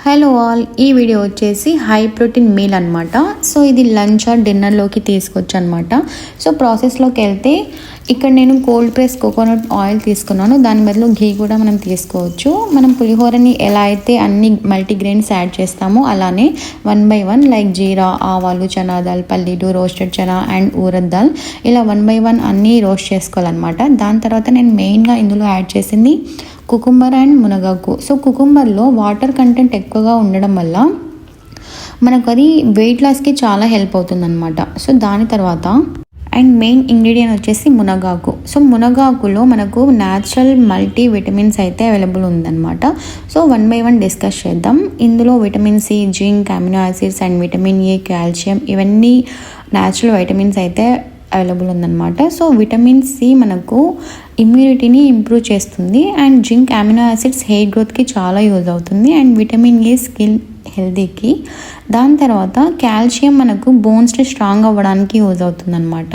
Hello all, ఈ video వచ్చేసి high protein meal అనమాట. సో ఇది లంచ్ ఆర్ డిన్నర్లోకి తీసుకోవచ్చు అనమాట. సో ప్రాసెస్లోకి వెళ్తే ఇక్కడ నేను కోల్డ్ ప్రెస్ కోకోనట్ ఆయిల్ తీసుకున్నాను. దాని బదులు ఘీ కూడా మనం తీసుకోవచ్చు. మనం పులిహోరని ఎలా అయితే అన్ని మల్టీగ్రెయిన్స్ యాడ్ చేస్తామో అలానే 1 by 1 లైక్ జీరా, ఆవాలు, చనా దాల్, పల్లీలు, రోస్టెడ్ చనా అండ్ ఊరద్ దాల్ ఇలా 1 by 1 అన్నీ రోస్ట్ చేసుకోవాలన్నమాట. దాని తర్వాత నేను మెయిన్గా ఇందులో యాడ్ చేసింది కుకుంబర్ అండ్ మునగాకు. సో కుకుంబర్లో వాటర్ కంటెంట్ ఎక్కువగా ఉండడం వల్ల మనకు అది వెయిట్ లాస్కి చాలా హెల్ప్ అవుతుంది అనమాట. సో దాని తర్వాత అండ్ మెయిన్ ఇంగ్రీడియంట్ వచ్చేసి మునగాకు. సో మునగాకులో మనకు న్యాచురల్ మల్టీ విటమిన్స్ అయితే అవైలబుల్ ఉందన్నమాట. సో 1 by 1 డిస్కస్ చేద్దాం. ఇందులో vitamin C, zinc, amino acids and vitamin A, calcium ఇవన్నీ న్యాచురల్ వైటమిన్స్ అయితే అవైలబుల్ ఉందన్నమాట. సో విటమిన్ సి మనకు ఇమ్యూనిటీని ఇంప్రూవ్ చేస్తుంది and zinc, amino acids hair గ్రోత్కి చాలా యూజ్ అవుతుంది అండ్ విటమిన్ ఏ స్కిన్ హెల్తీకి. దాని తర్వాత కాల్షియం మనకు బోన్స్ని స్ట్రాంగ్ అవ్వడానికి యూజ్ అవుతుంది అనమాట.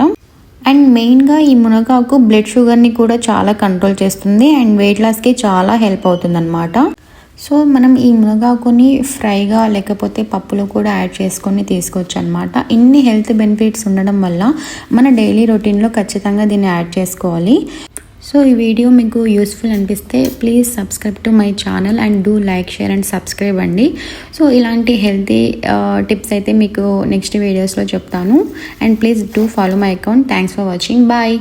అండ్ మెయిన్గా ఈ మునగాకు బ్లడ్ షుగర్ని కూడా చాలా కంట్రోల్ చేస్తుంది అండ్ వెయిట్ లాస్కి చాలా హెల్ప్ అవుతుంది అనమాట. సో మనం ఈ మునగాకుని ఫ్రైగా లేకపోతే పప్పులో కూడా యాడ్ చేసుకొని తీసుకోవచ్చు అనమాట. ఇన్ని హెల్త్ బెనిఫిట్స్ ఉండడం వల్ల మన డైలీ రొటీన్లో ఖచ్చితంగా దీన్ని యాడ్ చేసుకోవాలి. సో ఈ వీడియో మీకు యూస్ఫుల్ అనిపిస్తే please subscribe to my channel and do like, share and subscribe అండి. సో ఇలాంటి హెల్తీ టిప్స్ అయితే మీకు నెక్స్ట్ వీడియోస్లో చెప్తాను. And please do follow my account. Thanks for watching. Bye.